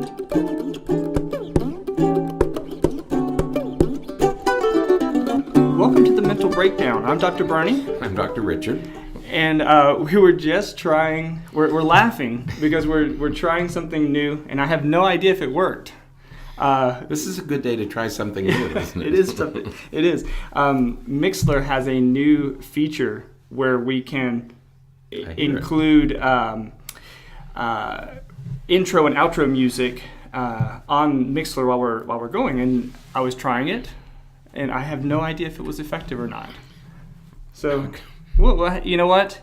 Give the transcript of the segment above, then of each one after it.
Welcome to the Mental Breakdown. I'm Dr. Berney. I'm Dr. Richard. And we were just we're laughing because we're trying something new, and I have no idea if it worked. This is a good day to try something new, isn't it? It is. It is. Mixler has a new feature where we can include intro and outro music on Mixler while we're going, and I was trying it, and I have no idea if it was effective or not. So, well, you know what?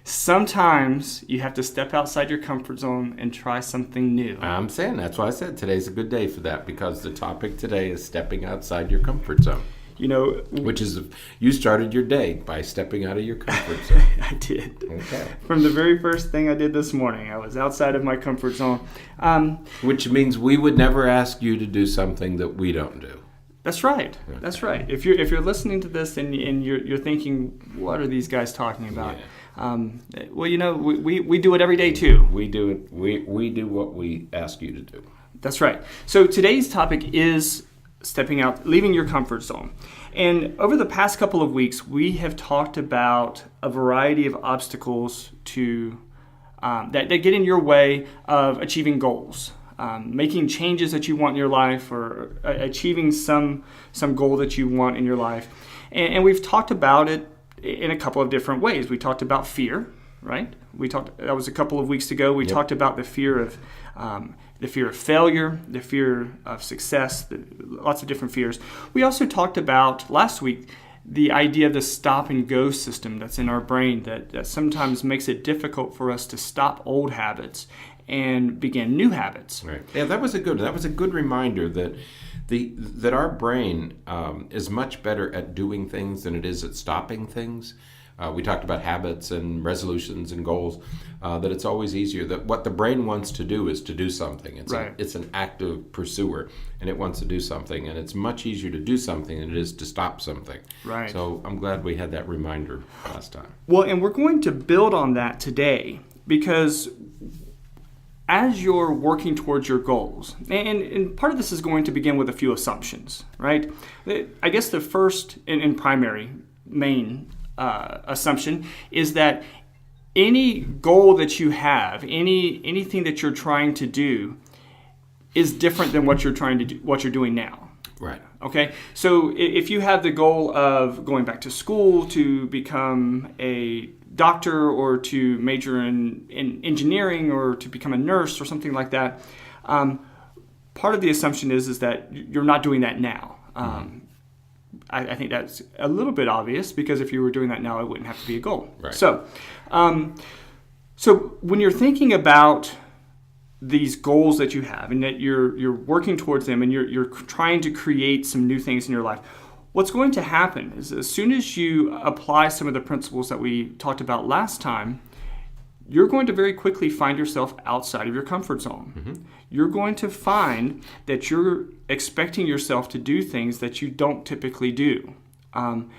Sometimes you have to step outside your comfort zone and try something new. I'm saying that's why I said today's a good day for that, because the topic today is stepping outside your comfort zone. You know, which is, you started your day by stepping out of your comfort zone. I did. Okay. From the very first thing I did this morning, I was outside of my comfort zone. Which means we would never ask you to do something that we don't do. That's right. Okay. That's right. If you're listening to this and you're thinking, what are these guys talking about? Yeah. Well, you know, we do it every day too. We do it. We do what we ask you to do. That's right. So today's topic is stepping out, leaving your comfort zone. And over the past couple of weeks, we have talked about a variety of obstacles to that get in your way of achieving goals. Making changes that you want in your life, or achieving some goal that you want in your life. And we've talked about it in a couple of different ways. We talked about fear, right? That was a couple of weeks ago. We talked about the fear of failure, the fear of success, lots of different fears. We also talked about last week the idea of the stop and go system that's in our brain that sometimes makes it difficult for us to stop old habits and begin new habits. Right. Yeah, that was a good reminder that our brain is much better at doing things than it is at stopping things. We talked about habits and resolutions and goals, that it's always easier, that what the brain wants to do is to do something. It's an active pursuer, and it wants to do something, and it's much easier to do something than it is to stop something. Right. So I'm glad we had that reminder last time. Well, and we're going to build on that today, because as you're working towards your goals, and part of this is going to begin with a few assumptions, right? I guess the first and primary main assumption is that any goal that you have, anything that you're trying to do, is different than what you're trying to do, what you're doing now. Right. Okay. So if you have the goal of going back to school to become a doctor, or to major in engineering, or to become a nurse or something like that, part of the assumption is that you're not doing that now. I think that's a little bit obvious, because if you were doing that now, it wouldn't have to be a goal. Right. So when you're thinking about these goals that you have, and that you're working towards them, and you're trying to create some new things in your life, what's going to happen is, as soon as you apply some of the principles that we talked about last time, you're going to very quickly find yourself outside of your comfort zone. Mm-hmm. You're going to find that you're expecting yourself to do things that you don't typically do. And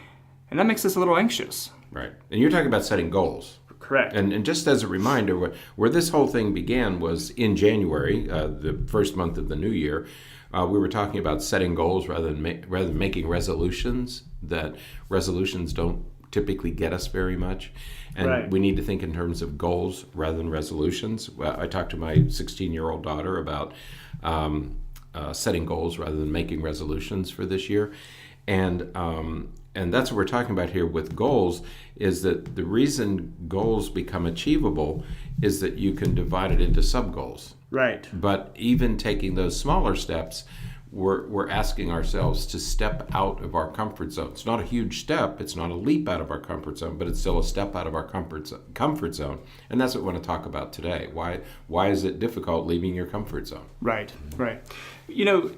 that makes us a little anxious. Right. And you're talking about setting goals. Correct. And just as a reminder, where this whole thing began was in January, the first month of the new year. We were talking about setting goals rather than making resolutions. That resolutions don't typically get us very much, and we need to think in terms of goals rather than resolutions. I talked to my 16-year-old daughter about setting goals rather than making resolutions for this year, and that's what we're talking about here with goals. Is that the reason goals become achievable is that you can divide it into sub-goals. Right. But even taking those smaller steps, we're asking ourselves to step out of our comfort zone. It's not a huge step. It's not a leap out of our comfort zone, but it's still a step out of our comfort zone. And that's what we want to talk about today. Why is it difficult leaving your comfort zone? Right. Right. You know,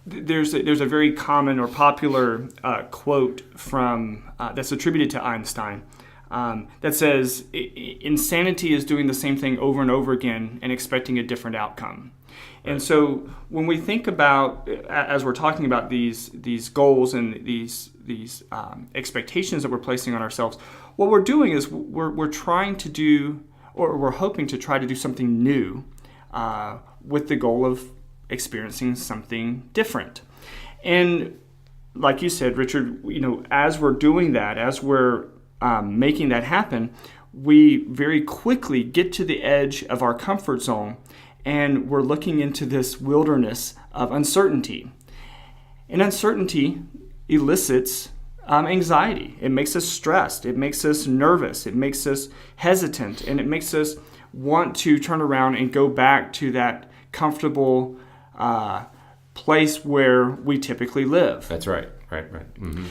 there's a very common or popular quote from that's attributed to Einstein. That says, insanity is doing the same thing over and over again and expecting a different outcome. And so when we think about, as we're talking about these goals and these expectations that we're placing on ourselves, what we're doing is we're trying to do, or we're hoping to try to do something new with the goal of experiencing something different. And like you said, Richard, as we're doing that, as we're making that happen, we very quickly get to the edge of our comfort zone, and we're looking into this wilderness of uncertainty. And uncertainty elicits anxiety. It makes us stressed. It makes us nervous. It makes us hesitant. And it makes us want to turn around and go back to that comfortable place where we typically live. That's right. Right. Mm-hmm.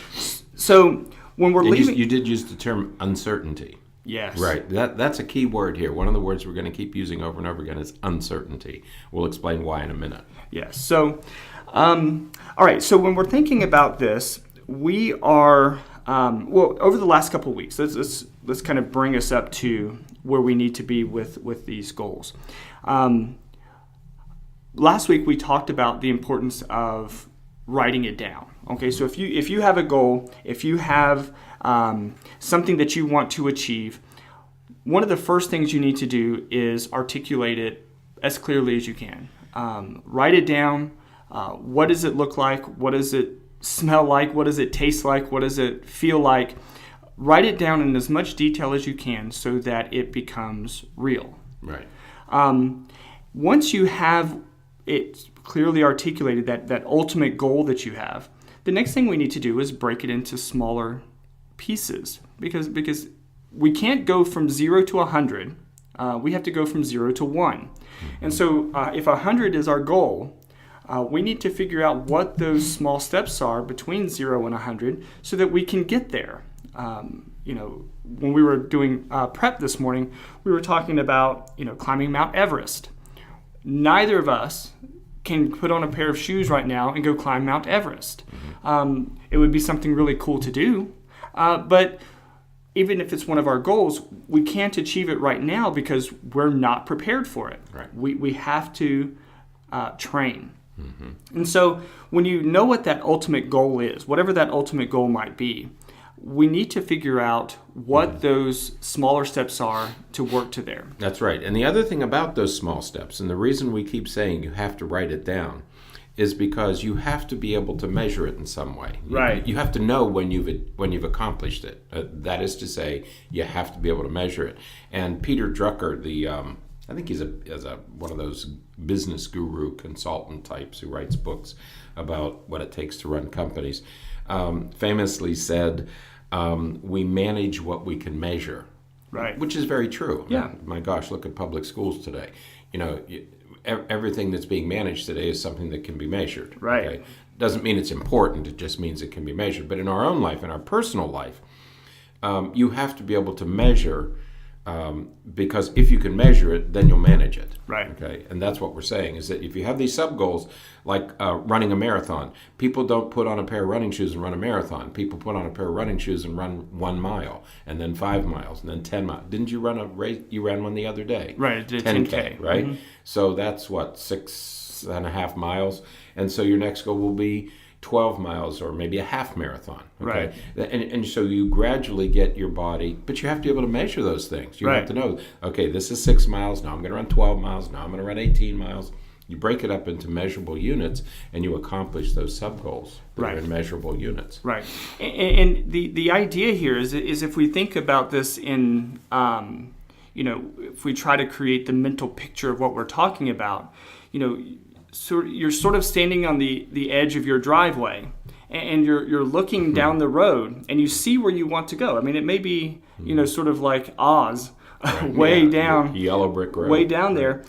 So when we're leaving... You did use the term uncertainty. Yes. Right. That's a key word here. One of the words we're going to keep using over and over again is uncertainty. We'll explain why in a minute. Yes. So, all right. So when we're thinking about this, we are, over the last couple of weeks, let's kind of bring us up to where we need to be with these goals. Last week we talked about the importance of writing it down. Okay, so if you have a goal, if you have something that you want to achieve, one of the first things you need to do is articulate it as clearly as you can. Write it down. What does it look like? What does it smell like? What does it taste like? What does it feel like? Write it down in as much detail as you can so that it becomes real. Right. Once you have it clearly articulated, that ultimate goal that you have, the next thing we need to do is break it into smaller pieces because we can't go from 0 to 100. We have to go from 0 to 1. And so if 100 is our goal, we need to figure out what those small steps are between 0 and 100 so that we can get there. When we were doing prep this morning, we were talking about, climbing Mount Everest. Neither of us can put on a pair of shoes right now and go climb Mount Everest. It would be something really cool to do, but even if it's one of our goals, we can't achieve it right now because we're not prepared for it. Right. We have to train. And so when you know what that ultimate goal is, whatever that ultimate goal might be, we need to figure out what those smaller steps are to work to there. That's right. And the other thing about those small steps, and the reason we keep saying you have to write it down, is because you have to be able to measure it in some way. Right. You have to know when you've accomplished it. That is to say, you have to be able to measure it. And Peter Drucker, I think he's one of those business guru consultant types who writes books about what it takes to run companies, famously said, we manage what we can measure. Right. Which is very true. Yeah. My gosh, look at public schools today. Everything that's being managed today is something that can be measured. Right. Okay? Doesn't mean it's important. It just means it can be measured. But in our own life, in our personal life, you have to be able to measure, because if you can measure it, then you'll manage it. Right. Okay. And that's what we're saying, is that if you have these sub goals, like running a marathon, people don't put on a pair of running shoes and run a marathon. People put on a pair of running shoes and run 1 mile, and then 5 miles, and then 10 miles. Didn't you run a race? You ran one the other day. Right. I did 10K, right? Mm-hmm. So that's what, 6.5 miles. And so your next goal will be 12 miles or maybe a half marathon. Okay? Right. And so you gradually get your body, but you have to be able to measure those things. You have to know, okay, this is 6 miles. Now I'm going to run 12 miles. Now I'm going to run 18 miles. You break it up into measurable units, and you accomplish those sub-goals that are in measurable units. Right. And the idea here is if we think about this in, if we try to create the mental picture of what we're talking about, so you're sort of standing on the edge of your driveway, and you're looking down the road, and you see where you want to go. I mean, it may be, sort of like Oz, way down, yellow brick road, way down there.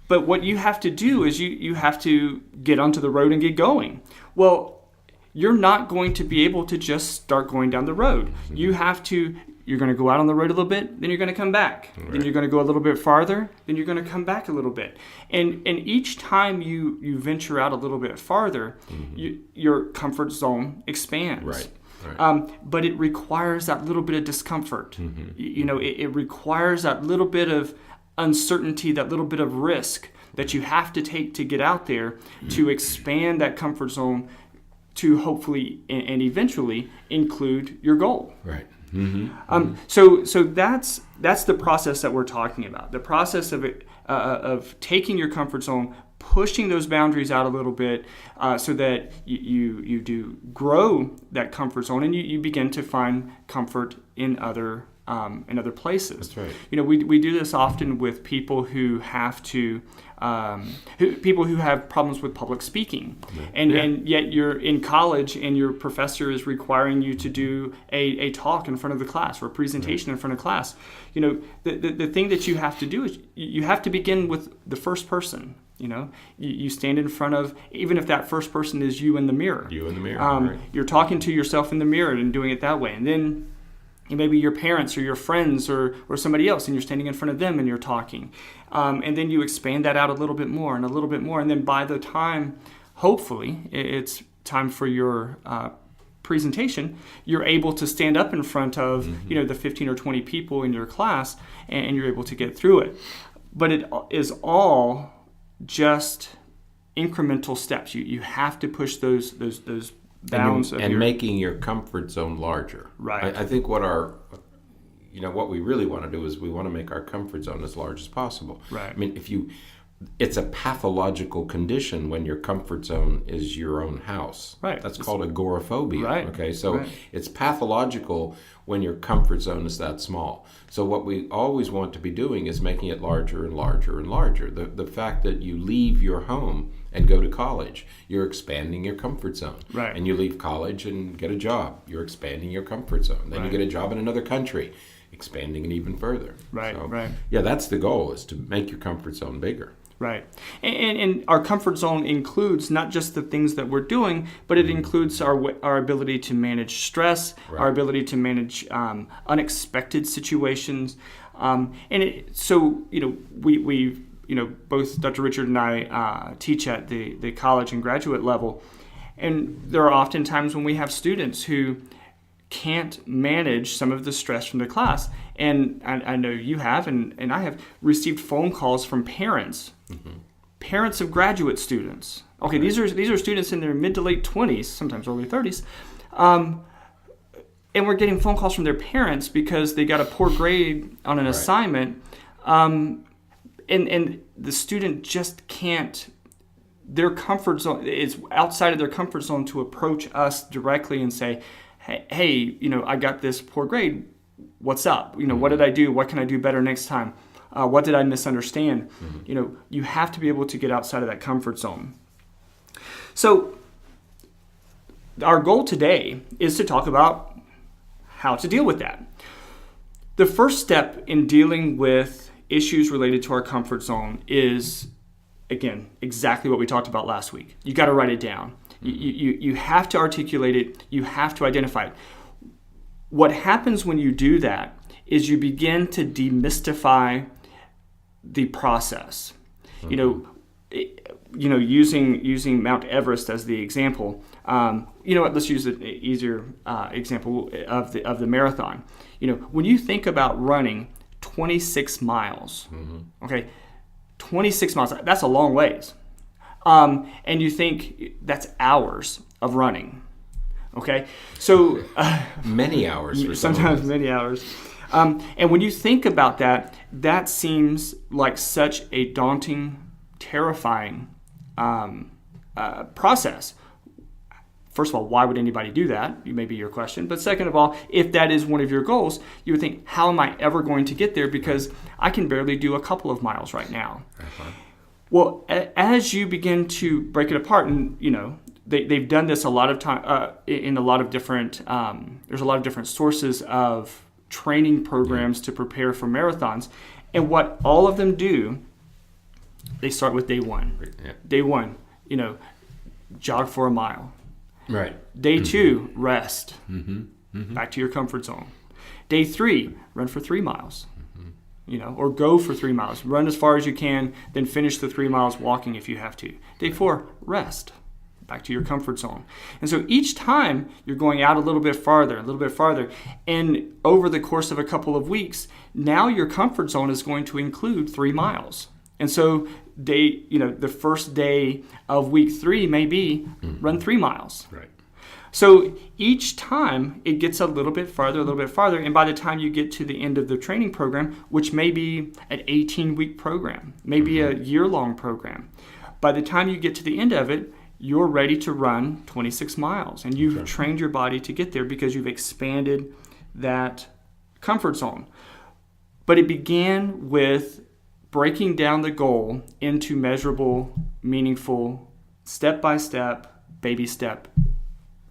But what you have to do is you have to get onto the road and get going. Well, you're not going to be able to just start going down the road. You're going to go out on the road a little bit, then you're going to come back. Right. Then you're going to go a little bit farther, then you're going to come back a little bit. And each time you venture out a little bit farther, your comfort zone expands. Right. But it requires that little bit of discomfort. It requires that little bit of uncertainty, that little bit of risk that you have to take to get out there to expand that comfort zone to hopefully and eventually include your goal. Right. So that's the process that we're talking about. The process of of taking your comfort zone, pushing those boundaries out a little bit, so that you do grow that comfort zone, and you begin to find comfort in other places. That's right. We do this often with people who have to, people who have problems with public speaking, and yet you're in college and your professor is requiring you to do a talk in front of the class or a presentation in front of class. The thing that you have to do is you have to begin with the first person. You stand in front of, even if that first person is you in the mirror. You in the mirror. Right. You're talking to yourself in the mirror and doing it that way. And then maybe your parents or your friends or somebody else, and you're standing in front of them and you're talking. And then you expand that out a little bit more and a little bit more. And then by the time, hopefully, it's time for your presentation, you're able to stand up in front of the 15 or 20 people in your class, and you're able to get through it. But it is all just incremental steps. You have to push those bounds and making your comfort zone larger. Right. I think what we really want to do is we want to make our comfort zone as large as possible. Right. I mean, it's a pathological condition when your comfort zone is your own house. Right. That's called agoraphobia. Right. Okay, so it's pathological when your comfort zone is that small. So what we always want to be doing is making it larger and larger and larger. The fact that you leave your home and go to college, you're expanding your comfort zone. Right. And you leave college and get a job, you're expanding your comfort zone. Then you get a job in another country, expanding it even further. Right. So, yeah, that's the goal, is to make your comfort zone bigger. Right. And our comfort zone includes not just the things that we're doing, but it includes our ability to manage stress, our ability to manage unexpected situations. We both Dr. Richard and I teach at the college and graduate level. And there are often times when we have students who can't manage some of the stress from the class. And I know you have, and I have received phone calls from parents, parents of graduate students. Okay, these are students in their mid to late 20s, sometimes early 30s. And we're getting phone calls from their parents because they got a poor grade on an assignment. And the student just can't, their comfort zone is outside of their comfort zone to approach us directly and say, hey, I got this poor grade. What's up? What did I do? What can I do better next time? What did I misunderstand? You have to be able to get outside of that comfort zone. So our goal today is to talk about how to deal with that. The first step in dealing with issues related to our comfort zone is, again, exactly what we talked about last week. You got to write it down. You have to articulate it. You have to identify it. What happens when you do that is you begin to demystify the process. Using Mount Everest as the example. Let's use an easier example of the marathon. When you think about running 26 miles, okay, 26 miles, that's a long ways. And you think that's hours of running. Okay, so many hours. For sometimes many hours. And when you think about that, that seems like such a daunting, terrifying process. First of all, why would anybody do that? May be your question. But second of all, if that is one of your goals, you would think, how am I ever going to get there? Because I can barely do a couple of miles right now. Well, as you begin to break it apart, and they've done this a lot of time in a lot of different. There's a lot of different sources of training programs to prepare for marathons, and what all of them do, they start with day one. Day one, jog for a mile. Right. Day two, rest. Back to your comfort zone. Day three, run for 3 miles. Or go for 3 miles. Run as far as you can, then finish the 3 miles walking if you have to. Day 4, rest. Back to your comfort zone. And so each time you're going out a little bit farther. And over the course of a couple of weeks, now your comfort zone is going to include 3 miles. And so the first day of week 3 may be run 3 miles. Right. So each time it gets a little bit farther, and by the time you get to the end of the training program, which may be an 18-week program, maybe a year-long program, by the time you get to the end of it, you're ready to run 26 miles, and you've trained your body to get there because you've expanded that comfort zone. But it began with breaking down the goal into measurable, meaningful, step-by-step, baby step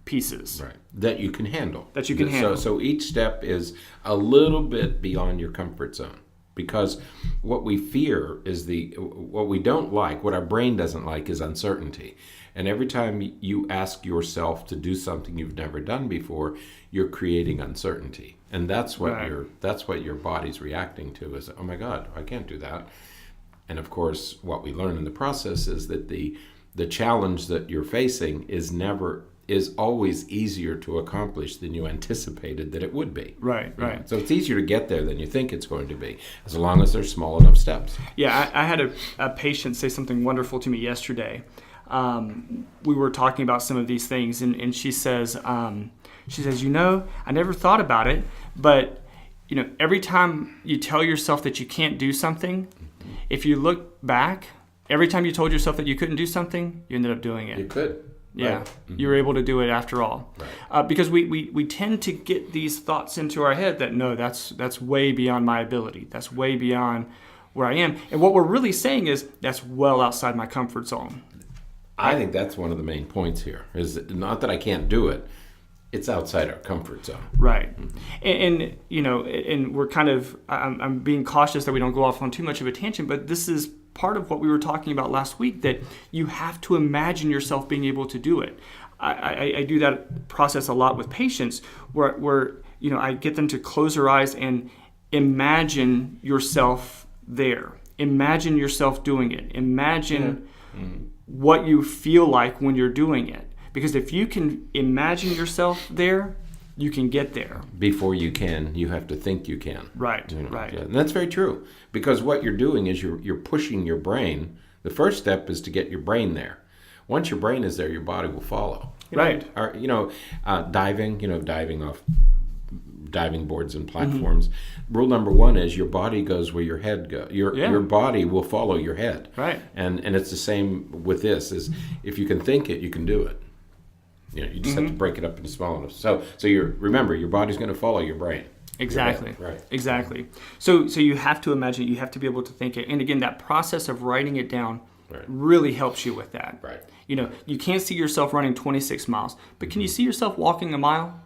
pieces. Right. That you can handle. handle. So each step is a little bit beyond your comfort zone. Because what we fear is what we don't like, what our brain doesn't like is uncertainty. And every time you ask yourself to do something you've never done before, you're creating uncertainty. And that's what your body's reacting to is, oh my God, I can't do that. And of course, what we learn in the process is that the challenge that you're facing is always easier to accomplish than you anticipated that it would be. Right. So it's easier to get there than you think it's going to be, as long as there's small enough steps. Yeah, I had a patient say something wonderful to me yesterday. We were talking about some of these things, and she says, I never thought about it, but every time you tell yourself that you can't do something, if you look back, every time you told yourself that you couldn't do something, you ended up doing it. You could. Yeah, right. You were able to do it after all. Right. Because we tend to get these thoughts into our head that, no, that's way beyond my ability. That's way beyond where I am. And what we're really saying is that's well outside my comfort zone. I think that's one of the main points here, is not that I can't do it. It's outside our comfort zone. Right. And we're kind of, I'm being cautious that we don't go off on too much of a tangent, but this is part of what we were talking about last week, that you have to imagine yourself being able to do it. I do that process a lot with patients where I get them to close their eyes and imagine yourself there. Imagine yourself doing it. Imagine what you feel like when you're doing it. Because if you can imagine yourself there, you can get there. Before you can, you have to think you can. Right. Right. Yeah, and that's very true. Because what you're doing is you're pushing your brain. The first step is to get your brain there. Once your brain is there, your body will follow. Right. Diving off diving boards and platforms. Rule number one is your body goes where your head goes. Your body will follow your head. Right. And it's the same with this. Is if you can think it, you can do it. You just have to break it up into small enough. So remember, your body's going to follow your brain. Exactly. Right. Exactly. So you have to imagine it. You have to be able to think it. And again, that process of writing it down really helps you with that. Right. You can't see yourself running 26 miles, but can you see yourself walking a mile?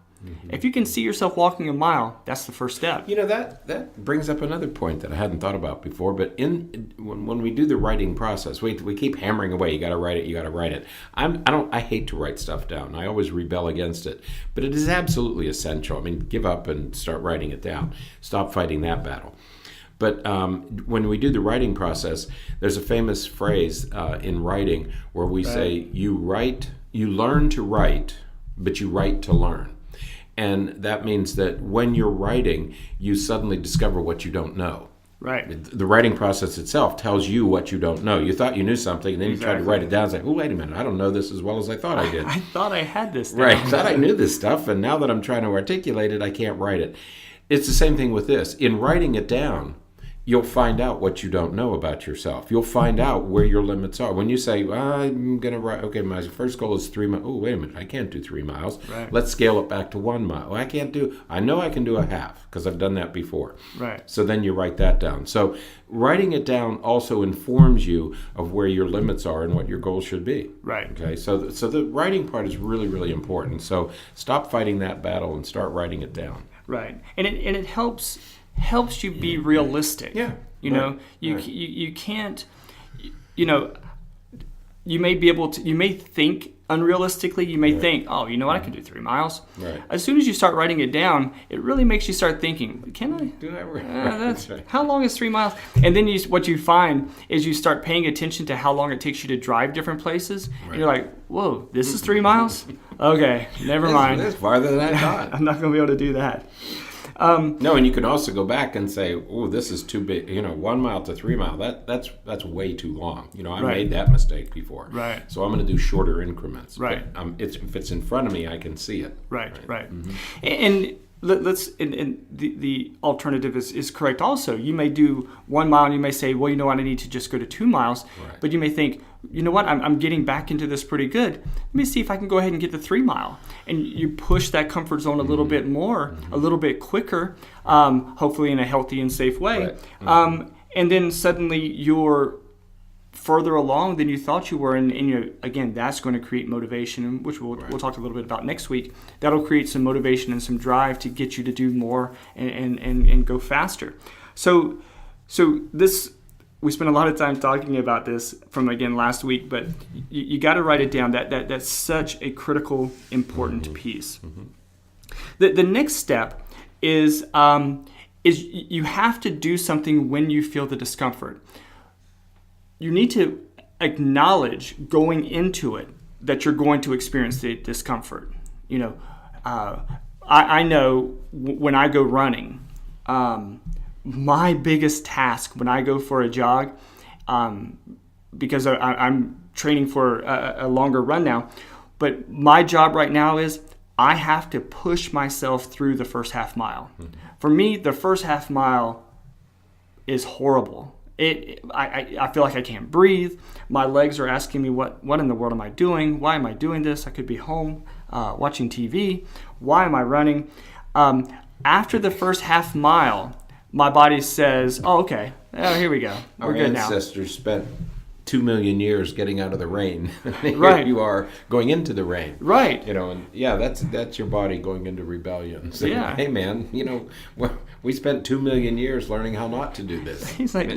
If you can see yourself walking a mile, that's the first step. That brings up another point that I hadn't thought about before. But when we do the writing process, we keep hammering away. You got to write it. You got to write it. I hate to write stuff down. I always rebel against it. But it is absolutely essential. I mean, give up and start writing it down. Stop fighting that battle. But when we do the writing process, there's a famous phrase in writing where we say, you learn to write, but you write to learn. And that means that when you're writing, you suddenly discover what you don't know. Right. The writing process itself tells you what you don't know. You thought you knew something, and then you try to write it down. It's like, oh, wait a minute, I don't know this as well as I thought I did. I thought I had this down. Right. I thought I knew this stuff, and now that I'm trying to articulate it, I can't write it. It's the same thing with this. In writing it down, you'll find out what you don't know about yourself. You'll find out where your limits are. When you say, I'm going to write, okay, my first goal is 3 miles. Oh, wait a minute, I can't do 3 miles. Right. Let's scale it back to 1 mile. I know I can do a half because I've done that before. Right. So then you write that down. So writing it down also informs you of where your limits are and what your goals should be. Right. Okay, so the writing part is really, really important. So stop fighting that battle and start writing it down. Right. And it helps you be realistic. Yeah. You can't, you may be able to, you may think unrealistically, you may think, oh, you know what, I can do 3 miles. Right. As soon as you start writing it down, it really makes you start thinking, can I? Do that right. That's right. How long is 3 miles? And then what you find is you start paying attention to how long it takes you to drive different places. Right. And you're like, whoa, this is 3 miles? Okay, never mind. That's farther than I thought. I'm not going to be able to do that. No, and you can also go back and say, "Oh, this is too big." 1 mile to 3 mile. That's way too long. I made that mistake before. Right. So I'm going to do shorter increments. Right. But, if it's in front of me, I can see it. Right. Mm-hmm. And the alternative is correct also. You may do 1 mile and you may say, well, you know what, I need to just go to 2 miles. Right. But you may think, you know what, I'm getting back into this pretty good. Let me see if I can go ahead and get the 3 mile. And you push that comfort zone a little bit more, a little bit quicker, hopefully in a healthy and safe way. Right. And then suddenly you're further along than you thought you were, and again, that's going to create motivation, which we'll talk a little bit about next week. That'll create some motivation and some drive to get you to do more and go faster. So this, we spent a lot of time talking about this from, again, last week, but you got to write it down. That's such a critical, important piece. The next step is you have to do something when you feel the discomfort. You need to acknowledge going into it that you're going to experience the discomfort. I know when I go running, my biggest task when I go for a jog, because I'm training for a longer run now, but my job right now is I have to push myself through the first half mile. For me, the first half mile is horrible. I feel like I can't breathe. My legs are asking me, what in the world am I doing? Why am I doing this? I could be home watching TV. Why am I running? After the first half mile, my body says, oh, okay, here we go. We're good now. Our ancestors spent 2 million years getting out of the rain. Right. You are going into the rain. Right. And that's your body going into rebellion. So, yeah. Hey, man, we spent 2 million years learning how not to do this. He's like,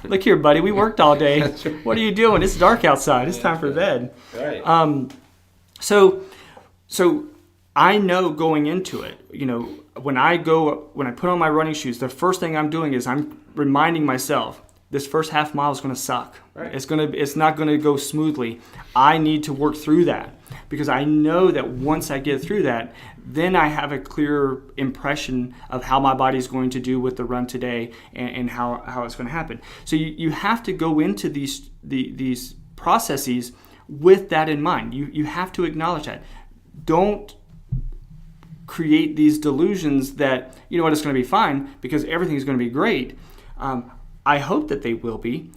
look here, buddy. We worked all day. What are you doing? It's dark outside. It's time for bed. Right. So I know going into it, when I put on my running shoes, the first thing I'm doing is I'm reminding myself, this first half mile is going to suck. Right. It's not going to go smoothly. I need to work through that because I know that once I get through that, then I have a clear impression of how my body's going to do with the run today and how it's going to happen. So you have to go into these processes with that in mind. You have to acknowledge that. Don't create these delusions that, it's going to be fine because everything's going to be great. I hope that they will be,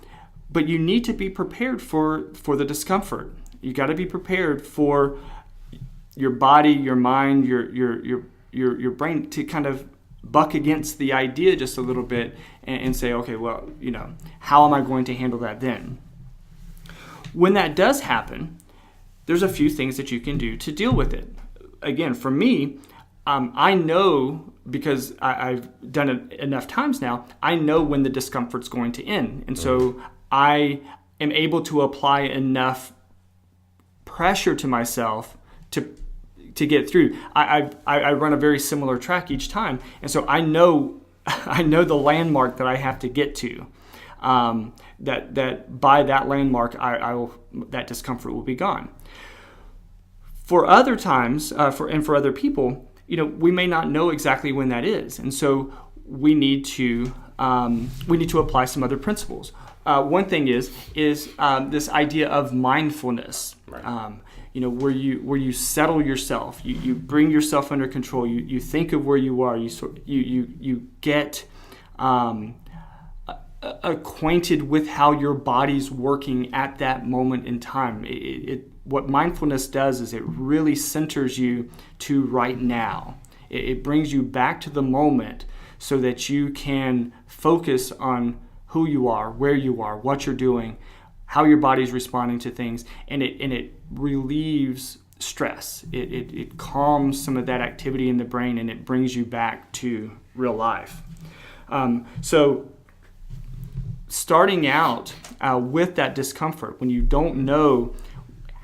but you need to be prepared for the discomfort. You got to be prepared for your body, your mind, your brain to kind of buck against the idea just a little bit and say, okay, well, how am I going to handle that then? When that does happen, there's a few things that you can do to deal with it. Again, for me, I know, because I've done it enough times now, I know when the discomfort's going to end. And so I am able to apply enough pressure to myself to get through. I run a very similar track each time. And so I know the landmark that I have to get to. That by that landmark, that discomfort will be gone. For other times, for other people, we may not know exactly when that is, and so we need to apply some other principles. One thing is this idea of mindfulness, right. Where you settle yourself, you bring yourself under control. You think of where you are. You get acquainted with how your body's working at that moment in time. What mindfulness does is it really centers you to right now. It brings you back to the moment so that you can focus on who you are, where you are, what you're doing, how your body's responding to things, and it relieves stress. It calms some of that activity in the brain, and it brings you back to real life. So starting out with that discomfort, when you don't know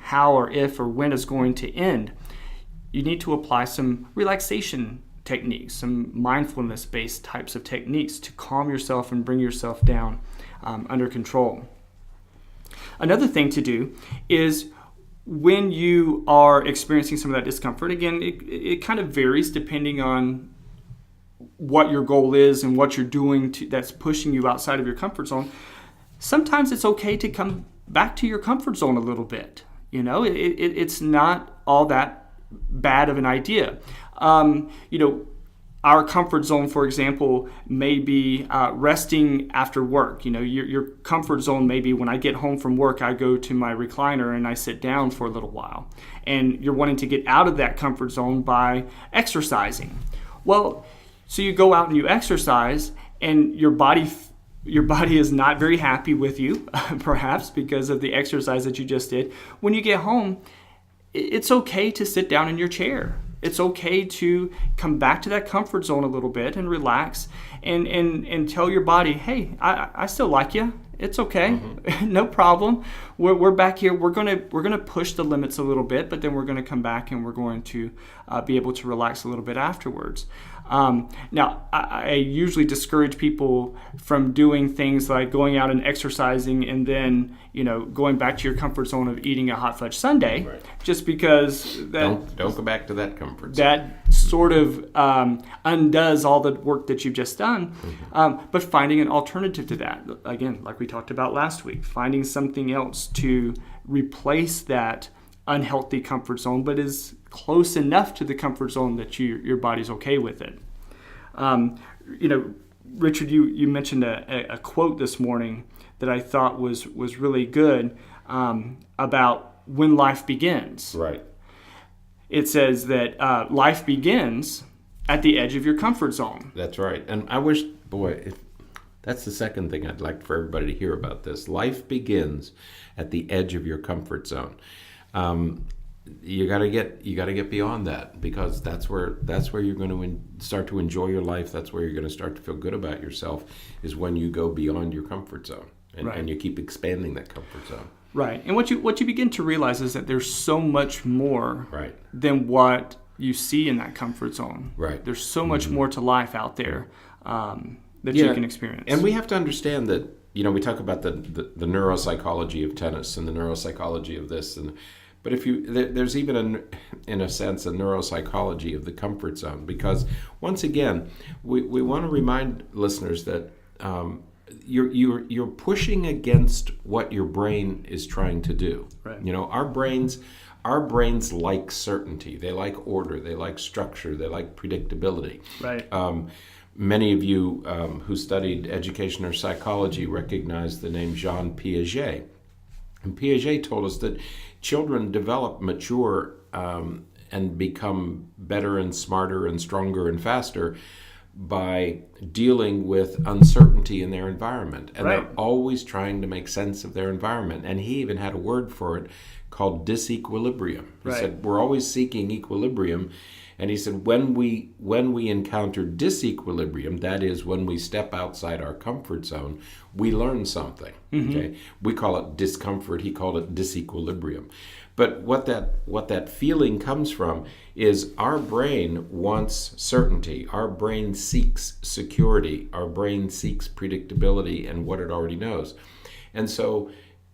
how or if or when it's going to end, you need to apply some relaxation techniques, some mindfulness-based types of techniques to calm yourself and bring yourself down under control. Another thing to do is when you are experiencing some of that discomfort, again, it kind of varies depending on what your goal is and what you're doing that's pushing you outside of your comfort zone, sometimes it's okay to come back to your comfort zone a little bit. It's not all that bad of an idea. Our comfort zone, for example, may be resting after work. Your comfort zone may be when I get home from work, I go to my recliner and I sit down for a little while. And you're wanting to get out of that comfort zone by exercising. Well, so you go out and you exercise, and your body is not very happy with you, perhaps because of the exercise that you just did. When you get home, it's okay to sit down in your chair. It's okay to come back to that comfort zone a little bit and relax and tell your body, hey, I still like you. It's okay. Mm-hmm. No problem. We're back here. We're gonna push the limits a little bit, but then we're gonna come back and we're going to be able to relax a little bit afterwards. Now, I usually discourage people from doing things like going out and exercising and then, going back to your comfort zone of eating a hot fudge sundae, right, just because that don't go back to that comfort zone. That sort of undoes all the work that you've just done. Mm-hmm. But finding an alternative to that, again, like we talked about last week, finding something else to replace that unhealthy comfort zone, but is close enough to the comfort zone that your body's okay with it. Richard, you mentioned a quote this morning that I thought was really good about when life begins. Right. It says that life begins at the edge of your comfort zone. That's right. And I wish, that's the second thing I'd like for everybody to hear about this. Life begins at the edge of your comfort zone. You got to get beyond that, because that's where you're going to start to enjoy your life. That's where you're going to start to feel good about yourself, is when you go beyond your comfort zone and you keep expanding that comfort zone. Right. And what you begin to realize is that there's so much more right. than what you see in that comfort zone. Right. There's so much more to life out there that you can experience. And we have to understand that, we talk about the neuropsychology of tennis and the neuropsychology of this, but there's even in a sense a neuropsychology of the comfort zone, because once again we want to remind listeners that you're pushing against what your brain is trying to do. Right. Our brains like certainty. They like order. They like structure. They like predictability. Right. Many of you who studied education or psychology recognize the name Jean Piaget. And Piaget told us that children develop, mature, and become better and smarter and stronger and faster by dealing with uncertainty in their environment. And right. They're always trying to make sense of their environment. And he even had a word for it called disequilibrium. He right. said, we're always seeking equilibrium. And he said, when we encounter disequilibrium, that is, when we step outside our comfort zone, we learn something. Mm-hmm. Okay, we call it discomfort. He called it disequilibrium. But what that feeling comes from is our brain wants certainty. Our brain seeks security. Our brain seeks predictability and what it already knows. And so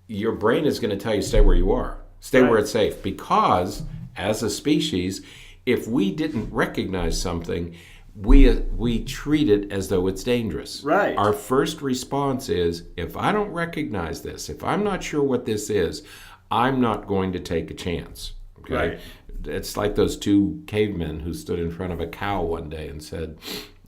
your brain is going to tell you, stay where you are. Stay right. where it's safe. Because as a species, if we didn't recognize something, we treat it as though it's dangerous. Right. Our first response is, if I don't recognize this, if I'm not sure what this is, I'm not going to take a chance. Okay? Right. It's like those two cavemen who stood in front of a cow one day and said,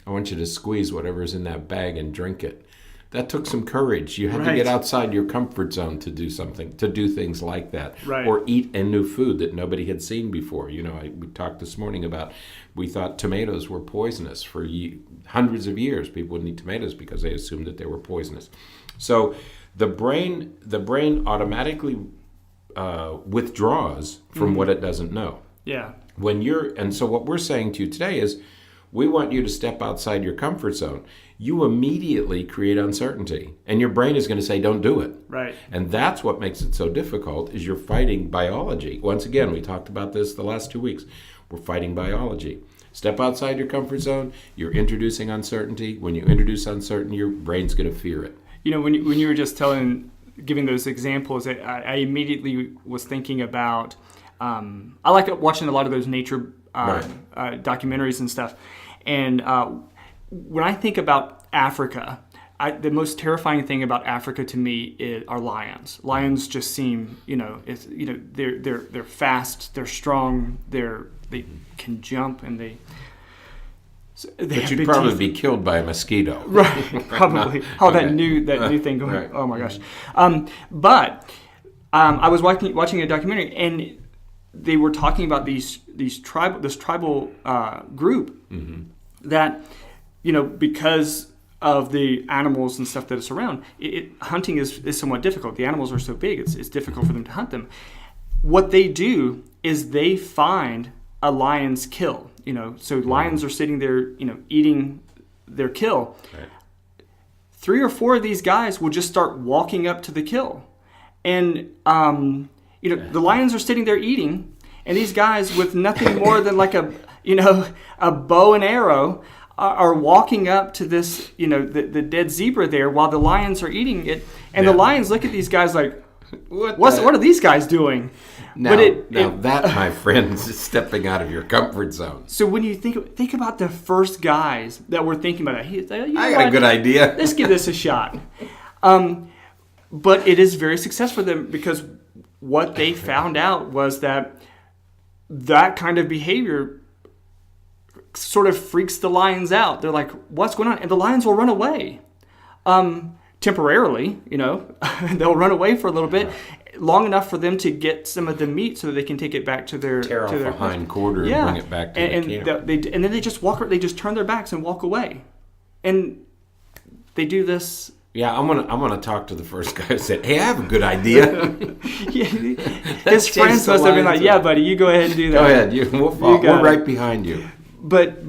I want you to squeeze whatever's in that bag and drink it. That took some courage. You had right. to get outside your comfort zone to do something, to do things like that. Right. Or eat a new food that nobody had seen before. We talked this morning about, we thought tomatoes were poisonous for hundreds of years. People wouldn't eat tomatoes because they assumed that they were poisonous. So the brain automatically withdraws from what it doesn't know. Yeah. And so what we're saying to you today is, we want you to step outside your comfort zone. You immediately create uncertainty, and your brain is going to say, don't do it. Right. And that's what makes it so difficult, is you're fighting biology. Once again, we talked about this the last 2 weeks. We're fighting biology. Step outside your comfort zone, you're introducing uncertainty. When you introduce uncertainty, your brain's going to fear it. When you were just giving those examples, I immediately was thinking about, I like watching a lot of those nature right. documentaries and stuff. And when I think about Africa, the most terrifying thing about Africa to me are lions. Lions just seem, they're fast, they're strong, they can jump, and they but you'd probably be killed by a mosquito. Right, probably. That new thing going. Right. Oh my gosh. But I was watching a documentary, and they were talking about this tribal group that, because of the animals and stuff that is around, hunting is somewhat difficult. The animals are so big, it's difficult for them to hunt them. What they do is they find a lion's kill. So lions are sitting there, eating their kill. Right. 3 or 4 of these guys will just start walking up to the kill. And, the lions are sitting there eating, and these guys with nothing more than like a bow and arrow are walking up to this, the dead zebra there while the lions are eating it. And the lions look at these guys like, what are these guys doing? Now, that, my friends, is stepping out of your comfort zone. So when you think about the first guys that were thinking about it, I got a good idea. Let's give this a shot. But it is very successful for them, because what they found out was that kind of behavior sort of freaks the lions out. They're like, what's going on? And the lions will run away. Temporarily, they'll run away for a little bit, long enough for them to get some of the meat so that they can take it back to their the hind quarter and bring it back to the camp. And then they just they just turn their backs and walk away, and they do this. Yeah, I'm gonna talk to the first guy who said, "Hey, I have a good idea." His friends must have been like, "Yeah, buddy, you go ahead and do that. Go ahead, we're right behind you." But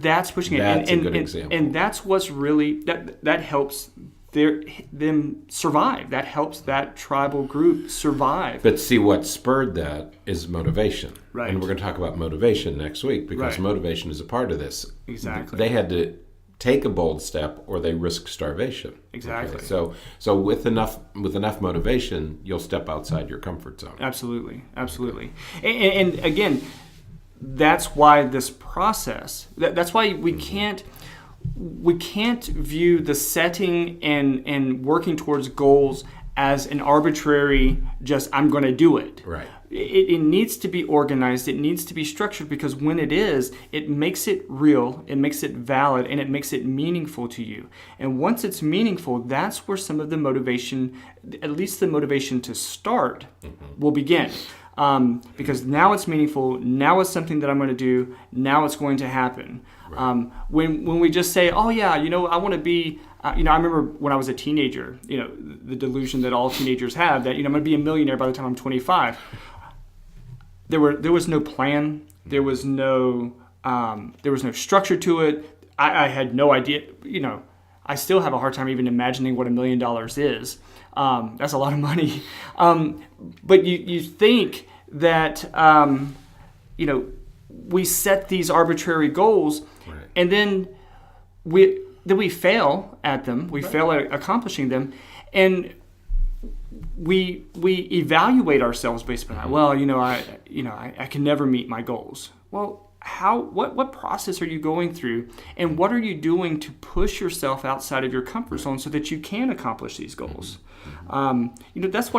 that's pushing it. That's a good example. And that's what's really that helps them survive. That helps that tribal group survive. But see, what spurred that is motivation. Right. And we're going to talk about motivation next week, because motivation is a part of this. Exactly. They had to take a bold step, or they risk starvation. Exactly. Okay? So with enough motivation, you'll step outside your comfort zone. Absolutely. And again, that's why this process. That's why we can't view the setting and working towards goals as an arbitrary, just I'm going to do it. Right. It needs to be organized. It needs to be structured, because when it is, it makes it real, it makes it valid, and it makes it meaningful to you. And once it's meaningful, that's where some of the motivation, at least the motivation to start, will begin. Because now it's meaningful, now it's something that I'm going to do, now it's going to happen. Right. When we just say, oh yeah, I want to be, I remember when I was a teenager, the delusion that all teenagers have, that, I'm going to be a millionaire by the time I'm 25. There was no plan. There was no structure to it. I had no idea. I still have a hard time even imagining what $1 million is. That's a lot of money. But you think that we set these arbitrary goals, right, and then we fail at them. We fail at accomplishing them, and we evaluate ourselves based on that. Well, I can never meet my goals. Well, what process are you going through, and what are you doing to push yourself outside of your comfort zone so that you can accomplish these goals? That's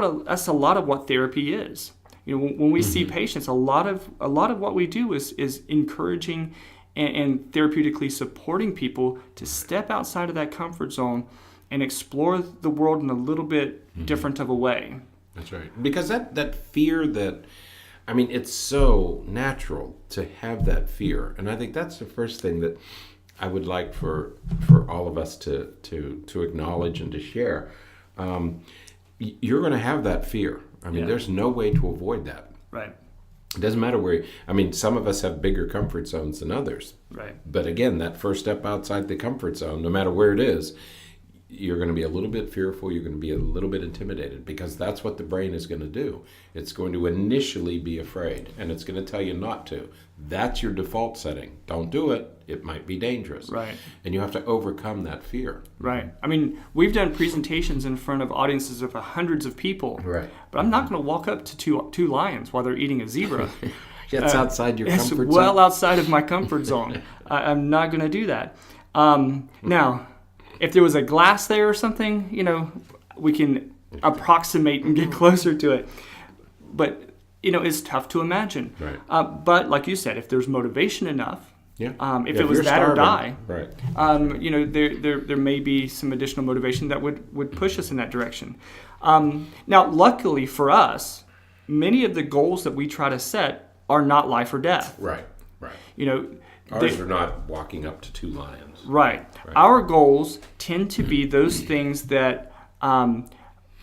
a lot of what therapy is. When we see patients, a lot of what we do is encouraging and therapeutically supporting people to step outside of that comfort zone and explore the world in a little bit different of a way. That's right. Because that fear it's so natural to have that fear. And I think that's the first thing that I would like for all of us to acknowledge and to share. You're going to have that fear. There's no way to avoid that. Right. It doesn't matter where some of us have bigger comfort zones than others. Right. But again, that first step outside the comfort zone, no matter where it is, you're going to be a little bit fearful, you're going to be a little bit intimidated, because that's what the brain is going to do. It's going to initially be afraid, and it's going to tell you not to. That's your default setting. Don't do it. It might be dangerous. Right. And you have to overcome that fear. Right. We've done presentations in front of audiences of hundreds of people. Right. But I'm not going to walk up to two lions while they're eating a zebra. It's outside your comfort zone. Well outside of my comfort zone. I'm not going to do that. Now, if there was a glass there or something, we can approximate and get closer to it. But, it's tough to imagine. Right. But like you said, if there's motivation enough, if it was you're that or starving, die, right. there may be some additional motivation that would push us in that direction. Now, luckily for us, many of the goals that we try to set are not life or death. Right. Ours are not walking up to 2 lions. Right. Our goals tend to be those things that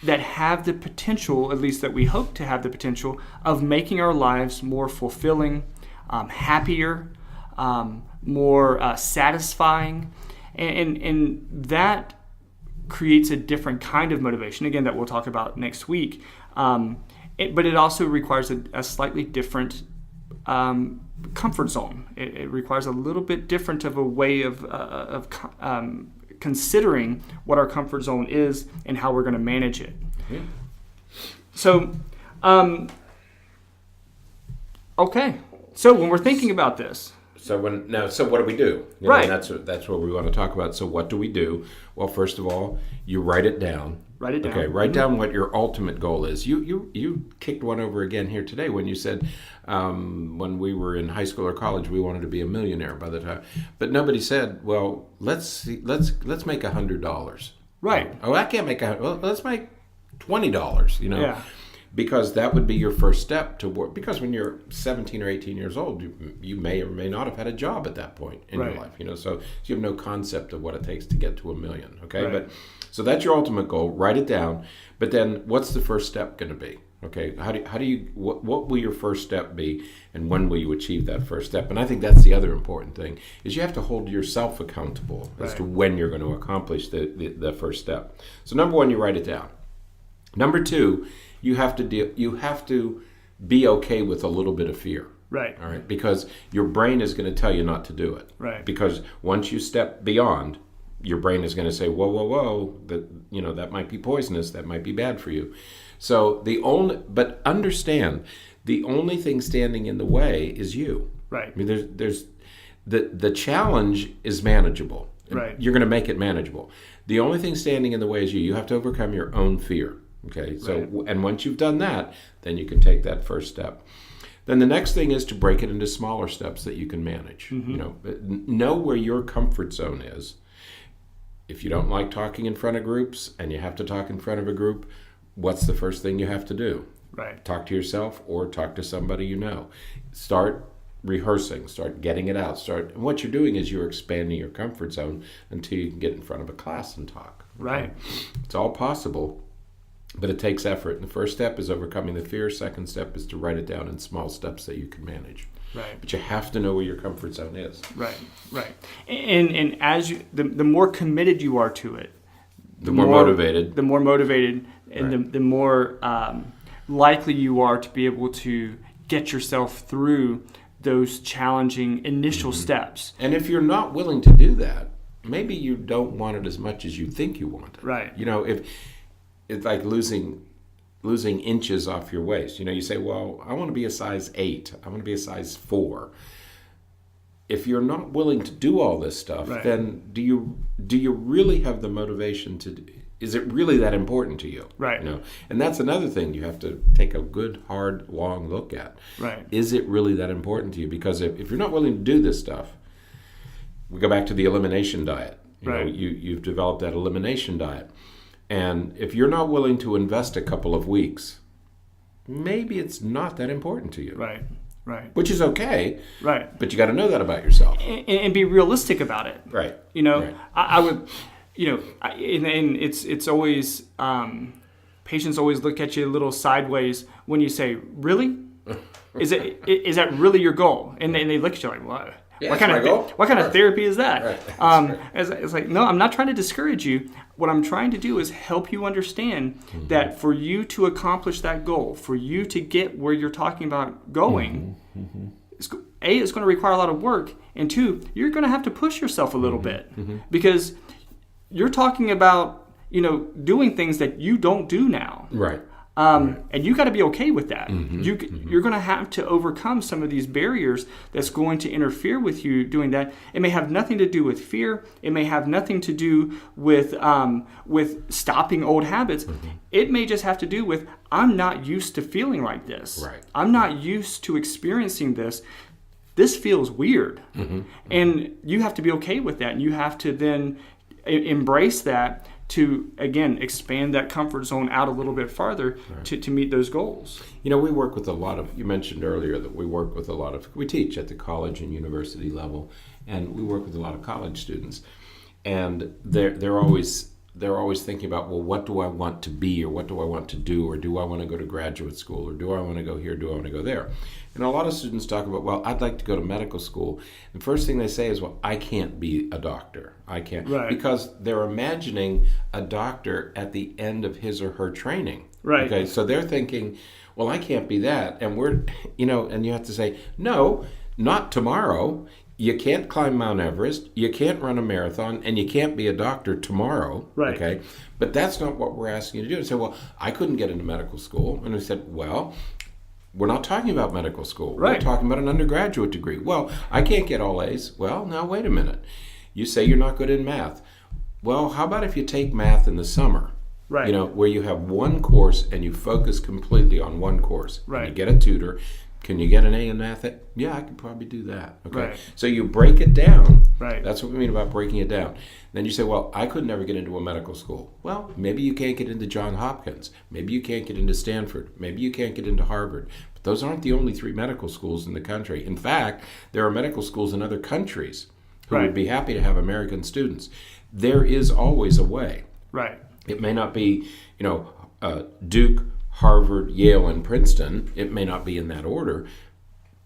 that have the potential, at least that we hope to have the potential, of making our lives more fulfilling, happier, more satisfying, and that creates a different kind of motivation, again, that we'll talk about next week. But it also requires a slightly different comfort zone. It requires a little bit different of a way of considering what our comfort zone is and how we're going to manage it. Yeah. So, okay. So when we're thinking about this, so what do we do? Right. That's what we want to talk about. So what do we do? Well, first of all, you write it down. Write it down. Okay, write down what your ultimate goal is. You kicked one over again here today when you said when we were in high school or college we wanted to be a millionaire by the time, but nobody said, well, let's make $100. Right. Oh, I can't make well, let's make $20. Yeah. Because that would be your first step to work. Because when you're 17 or 18 years old, you may or may not have had a job at that point in your life. So you have no concept of what it takes to get to $1 million. Okay, right. So that's your ultimate goal. Write it down. But then, what's the first step going to be? Okay, what will your first step be, and when will you achieve that first step? And I think that's the other important thing, is you have to hold yourself accountable as to when you're going to accomplish the first step. So number 1, you write it down. Number 2. You have to be okay with a little bit of fear. Right. All right. Because your brain is going to tell you not to do it. Right. Because once you step beyond, your brain is going to say, whoa, that might be poisonous. That might be bad for you. So but understand, the only thing standing in the way is you. Right. I mean, there's the challenge is manageable. Right. You're going to make it manageable. The only thing standing in the way is you. You have to overcome your own fear. Okay, so right. And once you've done that, then you can take that first step. Then the next thing is to break it into smaller steps that you can manage. Mm-hmm. Know where your comfort zone is. If you don't like talking in front of groups and you have to talk in front of a group, what's the first thing you have to do? Right. Talk to yourself or talk to somebody you know. Start rehearsing, start getting it out. And what you're doing is you're expanding your comfort zone until you can get in front of a class and talk. Right. It's all possible. But it takes effort. And the first step is overcoming the fear. Second step is to write it down in small steps that you can manage. Right. But you have to know where your comfort zone is. Right. And as the more committed you are to it, the more motivated. The more motivated, and right. the more likely you are to be able to get yourself through those challenging initial mm-hmm. steps. And if you're not willing to do that, maybe you don't want it as much as you think you want it. Right. If it's like losing inches off your waist. You say, well, I want to be a size 8. I want to be a size 4. If you're not willing to do all this stuff, right. then do you really have the motivation to do? Is it really that important to you? Right. And that's another thing you have to take a good, hard, long look at. Right. Is it really that important to you? Because if you're not willing to do this stuff, we go back to the elimination diet. You've developed that elimination diet. And if you're not willing to invest a couple of weeks, maybe it's not that important to you. Right. Which is okay. Right. But you got to know that about yourself. And be realistic about it. Right. Right. I would, and it's always, patients always look at you a little sideways when you say, really? Is that really your goal? And they look at you like, what? Yeah, what kind of therapy is that? Right. It's like, no, I'm not trying to discourage you. What I'm trying to do is help you understand mm-hmm. that for you to accomplish that goal, for you to get where you're talking about going, mm-hmm. it's going to require a lot of work, and 2, you're going to have to push yourself a little bit mm-hmm. because you're talking about doing things that you don't do now. Right. And you got to be okay with that. You're going to have to overcome some of these barriers that's going to interfere with you doing that. It may have nothing to do with fear. It may have nothing to do with stopping old habits. It may just have to do with, I'm not used to feeling like this. Right. I'm not used to experiencing this. This feels weird. And you have to be okay with that. And you have to then embrace that to, again, expand that comfort zone out a little bit farther to meet those goals. We work with a lot of, you mentioned earlier that we teach at the college and university level, and we work with a lot of college students. And they're always thinking about, well, what do I want to be, or what do I want to do, or do I want to go to graduate school, or do I want to go here, do I want to go there? And a lot of students talk about, well, I'd like to go to medical school. The first thing they say is, well, I can't be a doctor. I can't. Right. Because they're imagining a doctor at the end of his or her training. Right. Okay, so they're thinking, well, I can't be that. And and you have to say, no, not tomorrow. You can't climb Mount Everest, you can't run a marathon, and you can't be a doctor tomorrow. Right. Okay? But that's not what we're asking you to do. And say, well, I couldn't get into medical school. And we said, well, we're not talking about medical school. Right. We're talking about an undergraduate degree. Well, I can't get all A's. Well, now wait a minute. You say you're not good in math. Well, how about if you take math in the summer? Right. Where you have one course and you focus completely on one course. Right. You get a tutor. Can you get an A in math? Yeah, I could probably do that. Okay. Right. So you break it down. Right. That's what we mean about breaking it down. Then you say, well, I could never get into a medical school. Well, maybe you can't get into Johns Hopkins. Maybe you can't get into Stanford. Maybe you can't get into Harvard. But those aren't the only 3 medical schools in the country. In fact, there are medical schools in other countries who would be happy to have American students. There is always a way. Right. It may not be, Duke, Harvard, Yale, and Princeton. It may not be in that order,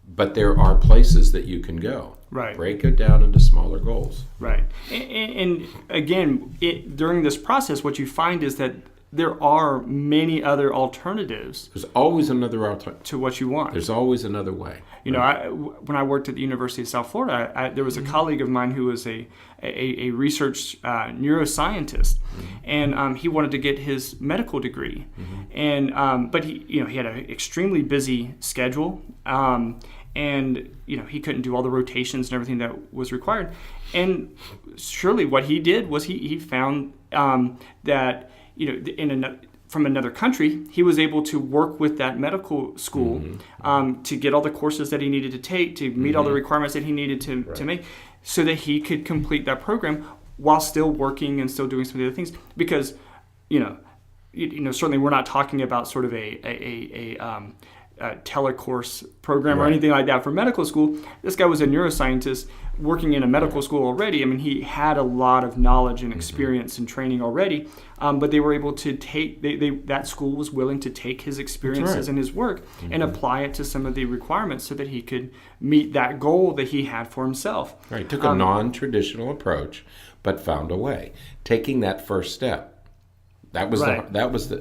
but there are places that you can go. Right. Break it down into smaller goals. Right. And again, during this process, what you find is that there are many other alternatives. There's always another alternative to what you want. There's always another way. When I worked at the University of South Florida, there was a colleague of mine who was a research neuroscientist, and he wanted to get his medical degree, and but he had an extremely busy schedule, and he couldn't do all the rotations and everything that was required, and surely what he did was he found that from another country, he was able to work with that medical school to get all the courses that he needed to take, to meet all the requirements that he needed to make, so that he could complete that program while still working and still doing some of the other things. Because, certainly we're not talking about sort of a telecourse program or anything like that for medical school. This guy was a neuroscientist working in a medical school already. I mean, he had a lot of knowledge and experience and training already, but they were able to take, that school was willing to take his experiences and his work and apply it to some of the requirements so that he could meet that goal that he had for himself. Right, took a non-traditional approach, but found a way. Taking that first step, that was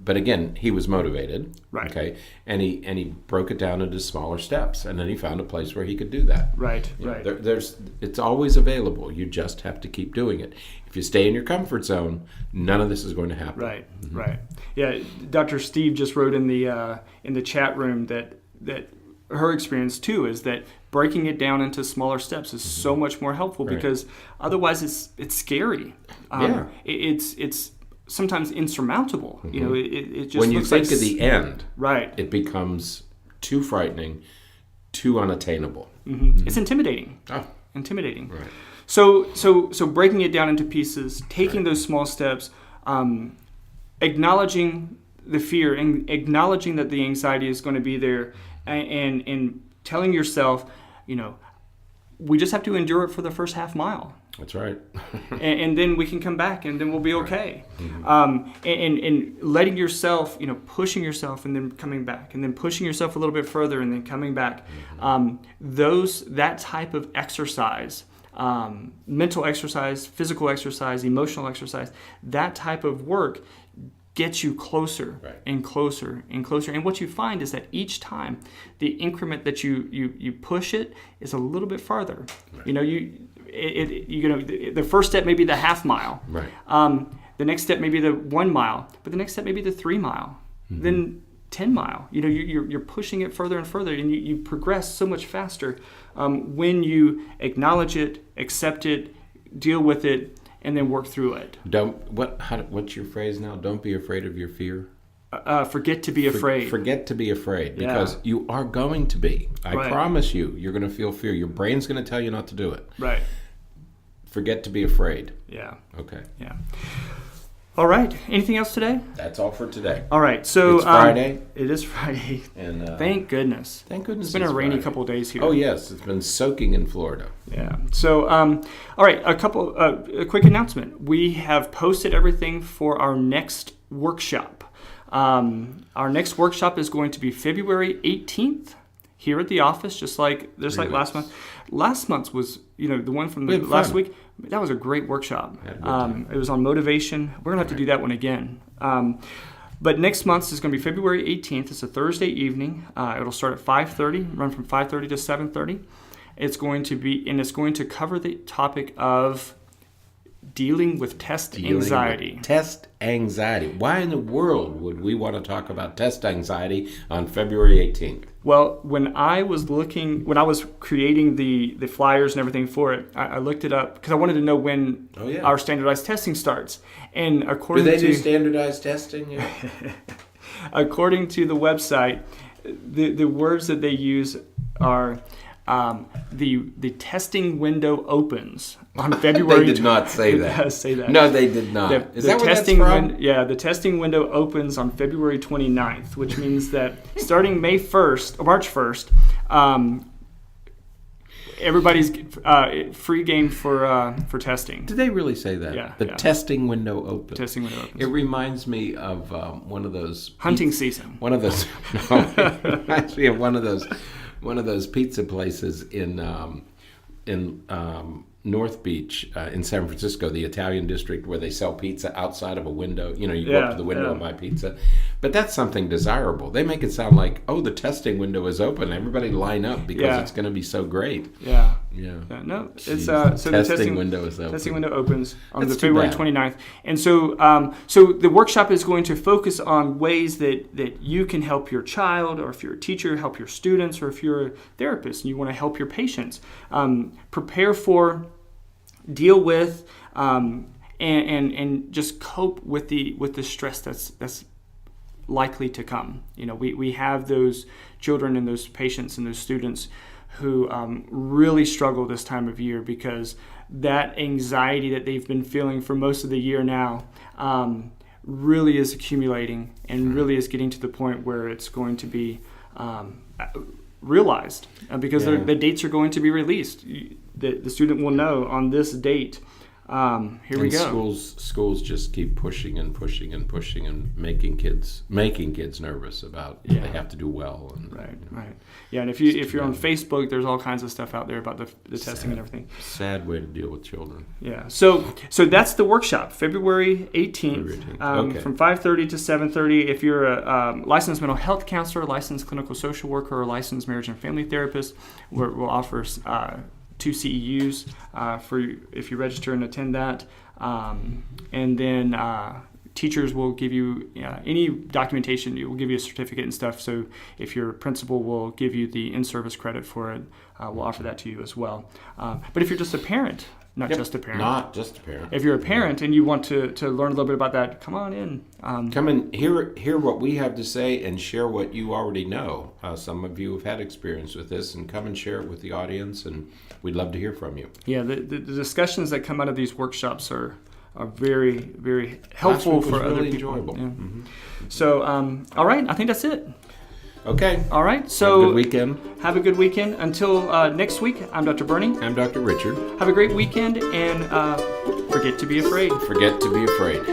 but again, he was motivated, okay, and he broke it down into smaller steps, and then he found a place where he could do that. Right. It's always available. You just have to keep doing it. If you stay in your comfort zone, none of this is going to happen. Right. Yeah, Dr. Steve just wrote in the chat room that her experience too is that breaking it down into smaller steps is so much more helpful because otherwise it's scary. It's sometimes insurmountable. It just when you looks think like of the end, right, it becomes too frightening, too unattainable. It's intimidating. Intimidating. Right. So breaking it down into pieces, taking those small steps, acknowledging the fear and acknowledging that the anxiety is going to be there, and telling yourself, we just have to endure it for the first half mile. That's right. and then we can come back, and then we'll be okay. And letting yourself, pushing yourself, and then coming back, and then pushing yourself a little bit further, and then coming back. That type of exercise, mental exercise, physical exercise, emotional exercise, that type of work gets you closer and closer and closer. And what you find is that each time, the increment that you push it is a little bit farther. The first step may be the half mile. Right. The next step may be the 1 mile, but the next step may be the 3 mile. Then 10 mile. You're pushing it further and further, and you progress so much faster when you acknowledge it, accept it, deal with it, and then work through it. What's your phrase now? Don't be afraid of your fear. Forget to be afraid. Forget to be afraid, because you are going to be. I promise you, you're going to feel fear. Your brain's going to tell you not to do it. Right. Forget to be afraid. Yeah. Okay. Yeah. All right. Anything else today? That's all for today. All right. So it's Friday. It is Friday. And thank goodness. Thank goodness. It's been a rainy Friday. couple of days here. Oh yes, it's been soaking in Florida. Yeah. So all right. A quick announcement. We have posted everything for our next workshop. Our next workshop is going to be February 18th here at the office, just like last month. Last month's was, the one from the last week. That was a great workshop. It was on motivation. We're going to have to do that one again. But next month's is going to be February 18th. It's a Thursday evening. It'll start at 5:30, run from 5:30 to 7:30. It's going to cover the topic of dealing with test anxiety. Test anxiety. Why in the world would we want to talk about test anxiety on February 18th? Well, when I was creating the flyers and everything for it, I looked it up because I wanted to know when our standardized testing starts. And according do they do standardized testing? Yeah. According to the website, the words that they use are the testing window opens on February. They did not say that. It does say that. No, they did not. Is that where that's from? The testing window opens on February 29th, which means that starting March 1st, everybody's free game for testing. Did they really say that? Yeah. Testing window opens. Testing window opens. It reminds me of one of those hunting season. One of those. No, it reminds me of one of those pizza places in North Beach in San Francisco, the Italian district, where they sell pizza outside of a window. You go up to the window and buy pizza. But that's something desirable. They make it sound like, the testing window is open. Everybody line up because it's going to be so great. Yeah. No, it's so the testing window is open. Testing window opens on the February 29th. And so the workshop is going to focus on ways that you can help your child, or if you're a teacher, help your students, or if you're a therapist and you want to help your patients, prepare for, deal with, and just cope with the stress that's likely to come. We have those children and those patients and those students who really struggle this time of year because that anxiety that they've been feeling for most of the year now really is accumulating and really is getting to the point where it's going to be realized because the dates are going to be released. The student will know on this date. Here we go. Schools just keep pushing and pushing and pushing and making kids nervous about they have to do well. And, right. Yeah, and if you're on Facebook, there's all kinds of stuff out there about the testing and everything. Sad way to deal with children. Yeah. So that's the workshop, February 18th, from 5:30 to 7:30. If you're a licensed mental health counselor, licensed clinical social worker, or licensed marriage and family therapist, we'll offer 2 CEUs for if you register and attend that, and then teachers will give you any documentation. It will give you a certificate and stuff. So if your principal will give you the in-service credit for it, we'll offer that to you as well. But if you're just a parent, not just a parent. If you're a parent and you want to learn a little bit about that, come on in. Come and hear what we have to say and share what you already know. Some of you have had experience with this, and come and share it with the audience, and we'd love to hear from you. Yeah, the discussions that come out of these workshops are very, very helpful for other people. Enjoyable. Yeah. Mm-hmm. So, all right, I think that's it. Okay. All right. So have a good weekend. Have a good weekend. Until next week, I'm Dr. Berney. I'm Dr. Richard. Have a great weekend, and forget to be afraid. Forget to be afraid.